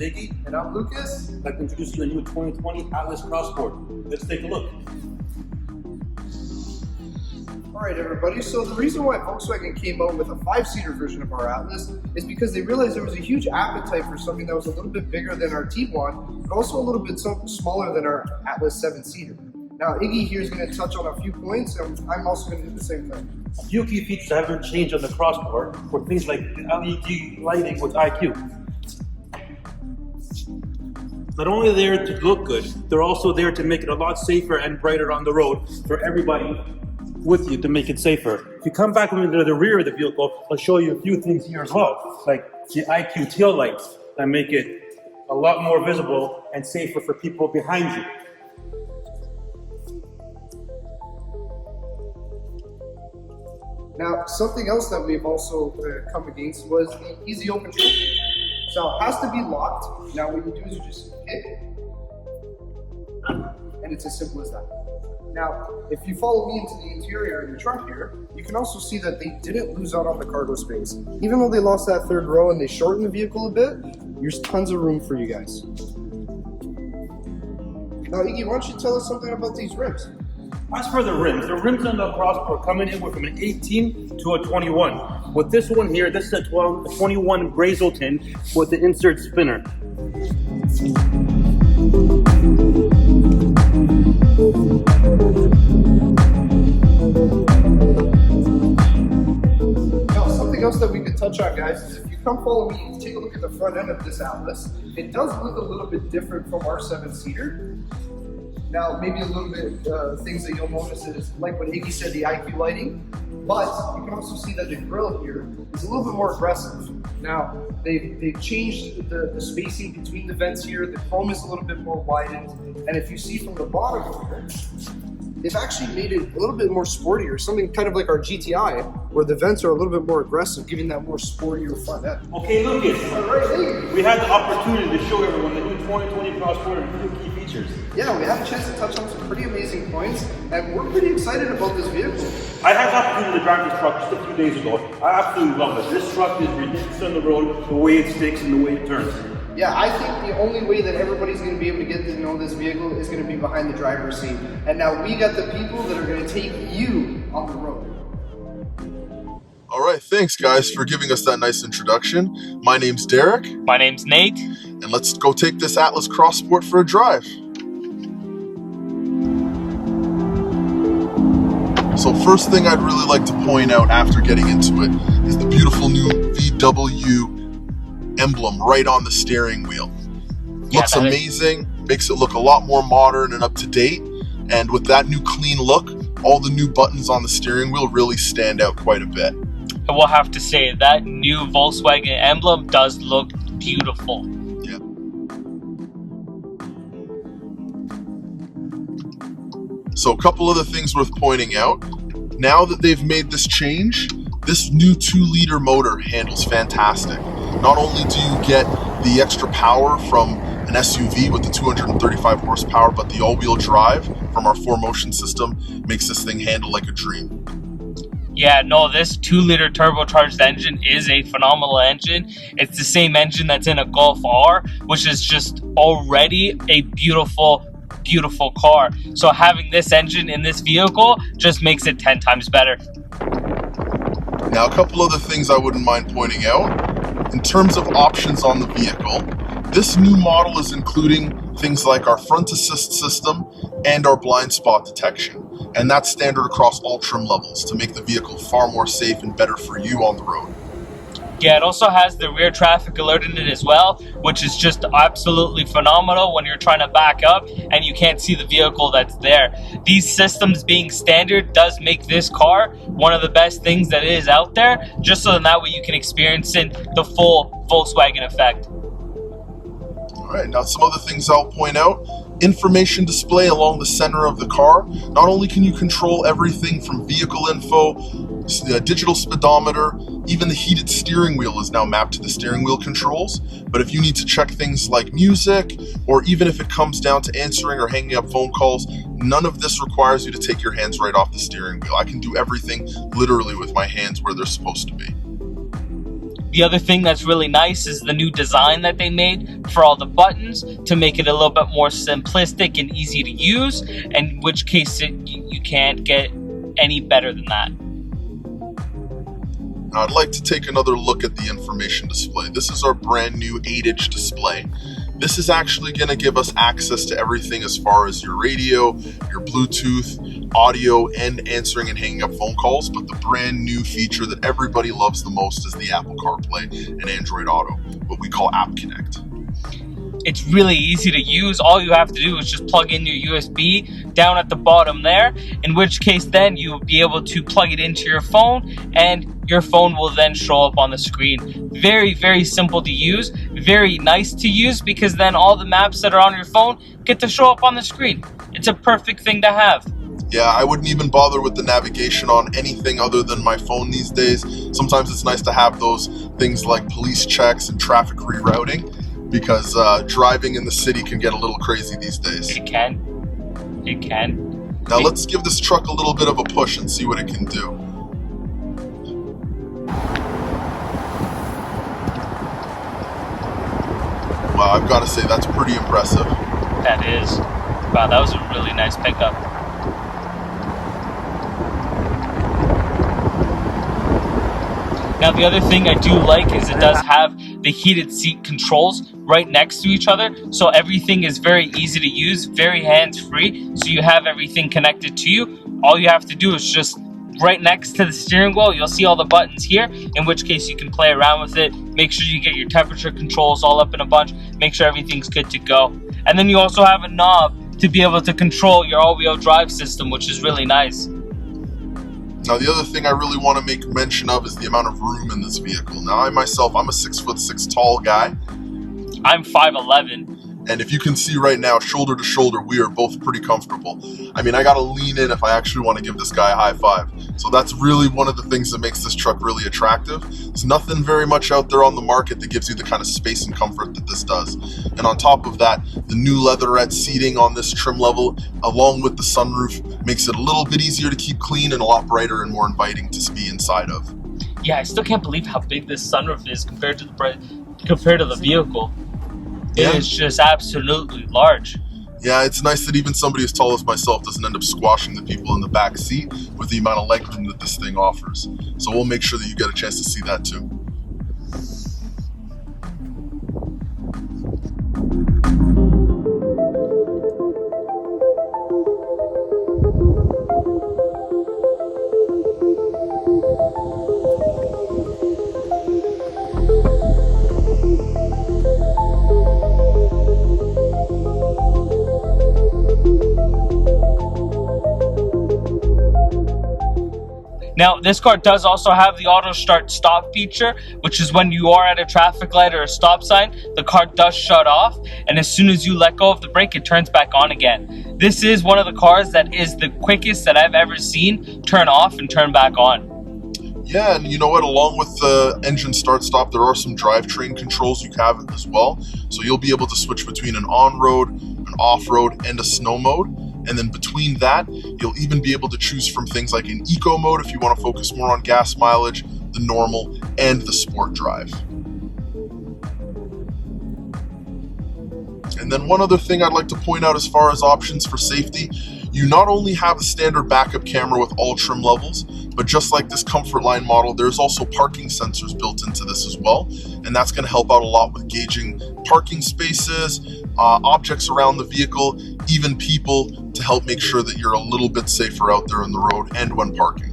Iggy. And I'm Lucas. I'd like to introduce you to a new 2020 Atlas Cross Sport. Let's take a look. Alright everybody, so the reason why Volkswagen came out with a 5-seater version of our Atlas is because they realized there was a huge appetite for something that was a little bit bigger than our T1, but also a little bit smaller than our Atlas 7-seater. Now Iggy here is going to touch on a few points, and I'm also going to do the same thing. A few key features that haven't changed on the Cross Sport were things like the LED lighting with IQ. Not only are they there to look good, they're also there to make it a lot safer and brighter on the road for everybody with you to make it safer. If you come back into the rear of the vehicle, I'll show you a few things here as well, like the IQ tail lights that make it a lot more visible and safer for people behind you. Now, something else that we've also come against was the easy open trunk. So it has to be locked. Now what you do is you just hit, and it's as simple as that. Now, if you follow me into the interior in the trunk here, you can also see that they didn't lose out on the cargo space. Even though they lost that third row and they shortened the vehicle a bit, there's tons of room for you guys. Now, Iggy, why don't you tell us something about these rims? As for the rims on the Cross Sport coming in with from an 18 to a 21. With this one here, this is a 21 Brazelton with the insert spinner. Now, something else that we could touch on, guys, is if you come follow me and take a look at the front end of this Atlas, it does look a little bit different from our 7-seater. Now, maybe a little bit things that you'll notice is, like what Iggy said, the IQ lighting, but you can also see that the grille here is a little bit more aggressive. Now, they've changed the spacing between the vents here, the chrome is a little bit more widened, and if you see from the bottom here, they've actually made it a little bit more sportier, something kind of like our GTI, where the vents are a little bit more aggressive, giving that more sportier front end. Okay, Lucas, All right, hey. we had the opportunity to show everyone the new 2020 Cross Sport and a few key features. Yeah, we had a chance to touch on some pretty amazing points, and we're pretty excited about this vehicle. I had the opportunity to drive this truck just a few days ago. I absolutely love it. This truck is ridiculous on the road, the way it sticks and the way it turns. Yeah, I think the only way that everybody's going to be able to get to know this vehicle is going to be behind the driver's seat. And now we got the people that are going to take you on the road. All right, thanks guys for giving us that nice introduction. My name's Derek. My name's Nate. And let's go take this Atlas Cross Sport for a drive. So first thing I'd really like to point out after getting into it is the beautiful new VW emblem right on the steering wheel. Looks amazing, makes it look a lot more modern and up to date. And with that new clean look, all the new buttons on the steering wheel really stand out quite a bit. And we'll have to say that new Volkswagen emblem does look beautiful. Yeah. So a couple other things worth pointing out. Now that they've made this change, this new 2-liter motor handles fantastic. Not only do you get the extra power from an SUV with the 235 horsepower, but the all-wheel drive from our 4Motion system makes this thing handle like a dream. Yeah, no, this 2-liter turbocharged engine is a phenomenal engine. It's the same engine that's in a Golf R, which is just already a beautiful car. So having this engine in this vehicle just makes it 10 times better. Now, a couple other things I wouldn't mind pointing out. In terms of options on the vehicle, this new model is including things like our front assist system and our blind spot detection. And that's standard across all trim levels to make the vehicle far more safe and better for you on the road. Yeah, it also has the rear traffic alert in it as well, which is just absolutely phenomenal when you're trying to back up and you can't see the vehicle that's there. These systems being standard does make this car one of the best things that is out there, just so that way you can experience the full Volkswagen effect. All right, now some other things I'll point out. Information display along the center of the car. Not only can you control everything from vehicle info, digital speedometer, even the heated steering wheel is now mapped to the steering wheel controls. But if you need to check things like music, or even if it comes down to answering or hanging up phone calls, none of this requires you to take your hands right off the steering wheel. I can do everything literally with my hands where they're supposed to be. The other thing that's really nice is the new design that they made for all the buttons to make it a little bit more simplistic and easy to use, in which case you can't get any better than that. Now I'd like to take another look at the information display. This is our brand new 8-inch display. This is actually going to give us access to everything as far as your radio, your Bluetooth, audio, and answering and hanging up phone calls. But the brand new feature that everybody loves the most is the Apple CarPlay and Android Auto, what we call App Connect. It's really easy to use. All you have to do is just plug in your USB down at the bottom there, in which case then you'll be able to plug it into your phone and your phone will then show up on the screen. Very, very simple to use, very nice to use, because then all the maps that are on your phone get to show up on the screen. It's a perfect thing to have. Yeah, I wouldn't even bother with the navigation on anything other than my phone these days. Sometimes it's nice to have those things like police checks and traffic rerouting, because driving in the city can get a little crazy these days. It can. It can. Now let's give this truck a little bit of a push and see what it can do. Wow, I've got to say that's pretty impressive. That is. Wow, that was a really nice pickup. Now the other thing I do like is it does have the heated seat controls right next to each other, so everything is very easy to use, very hands-free, so you have everything connected to you. All you have to do is just right next to the steering wheel, you'll see all the buttons here, in which case you can play around with it, make sure you get your temperature controls all up in a bunch, make sure everything's good to go. And then you also have a knob to be able to control your all-wheel drive system, which is really nice. Now the other thing I really want to make mention of is the amount of room in this vehicle. Now I'm a 6'6" tall guy. I'm 5'11". And if you can see right now, shoulder to shoulder, we are both pretty comfortable. I mean, I gotta lean in if I actually want to give this guy a high five. So that's really one of the things that makes this truck really attractive. There's nothing very much out there on the market that gives you the kind of space and comfort that this does. And on top of that, the new leatherette seating on this trim level, along with the sunroof, makes it a little bit easier to keep clean and a lot brighter and more inviting to be inside of. Yeah, I still can't believe how big this sunroof is compared to the vehicle. Yeah. It is just absolutely large. Yeah, it's nice that even somebody as tall as myself doesn't end up squashing the people in the back seat with the amount of legroom that this thing offers. So we'll make sure that you get a chance to see that too. Now, this car does also have the auto start stop feature, which is when you are at a traffic light or a stop sign, the car does shut off, and as soon as you let go of the brake, it turns back on again. This is one of the cars that is the quickest that I've ever seen turn off and turn back on. Yeah, and you know what? Along with the engine start-stop, there are some drivetrain controls you have as well. So you'll be able to switch between an on-road, an off-road, and a snow mode. And then between that, you'll even be able to choose from things like an eco mode if you want to focus more on gas mileage, the normal, and the sport drive. And then one other thing I'd like to point out as far as options for safety, you not only have a standard backup camera with all trim levels, but just like this Comfort Line model, there's also parking sensors built into this as well. And that's going to help out a lot with gauging parking spaces, objects around the vehicle, even people, to help make sure that you're a little bit safer out there on the road and when parking.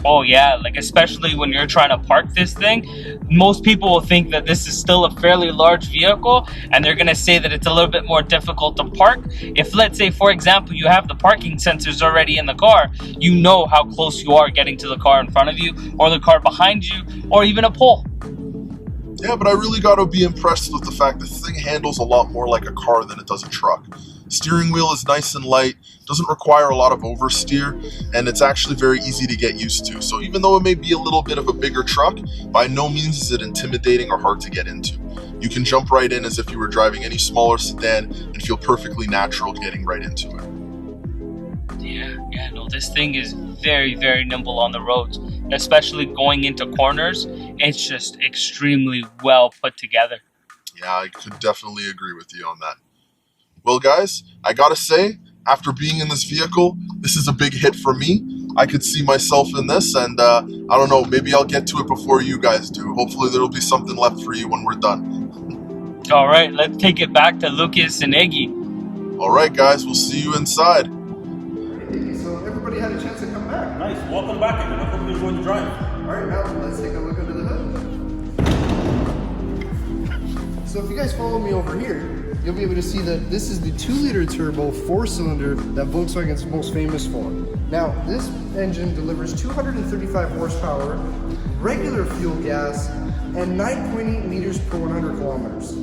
Oh yeah, like especially when you're trying to park this thing, most people will think that this is still a fairly large vehicle and they're going to say that it's a little bit more difficult to park. If, let's say, for example, you have the parking sensors already in the car, you know how close you are getting to the car in front of you or the car behind you or even a pole. Yeah, but I really got to be impressed with the fact that this thing handles a lot more like a car than it does a truck. Steering wheel is nice and light, doesn't require a lot of oversteer, and it's actually very easy to get used to. So even though it may be a little bit of a bigger truck, by no means is it intimidating or hard to get into. You can jump right in as if you were driving any smaller sedan and feel perfectly natural getting right into it. Yeah, no, this thing is very, very nimble on the roads. especially going into corners. It's just extremely well put together. Yeah, I could definitely agree with you on that. Well, guys, I gotta say, after being in this vehicle, this is a big hit for me. I could see myself in this, and I don't know, maybe I'll get to it before you guys do. Hopefully there'll be something left for you when we're done. All right, let's take it back to Lucas and Iggy. All right, guys, we'll see you inside. So everybody had a chance to come back. Nice. Welcome back, and I hope you enjoyed the drive. All right, now let's take a look under the hood. So if you guys follow me over here, you'll be able to see that this is the 2-liter turbo 4-cylinder that Volkswagen's most famous for. Now, this engine delivers 235 horsepower, regular fuel gas, and 9.8 liters per 100 kilometers.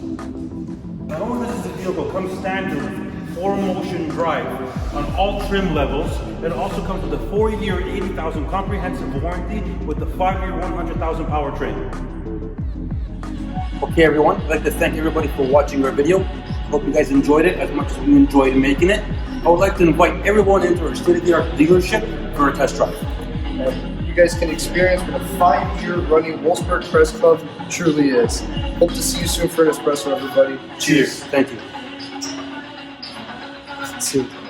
Not only does the vehicle come standard 4-motion drive on all trim levels, it also comes with a 4-year 80,000 comprehensive warranty with the 5-year 100,000 powertrain. Okay everyone, I'd like to thank everybody for watching our video. Hope you guys enjoyed it as much as we enjoyed making it. I would like to invite everyone into our state-of-the-art dealership for a test drive. You guys can experience what a 5-year running Wolfsburg Press Club truly is. Hope to see you soon for an espresso, everybody. Cheers. Thank you. See you.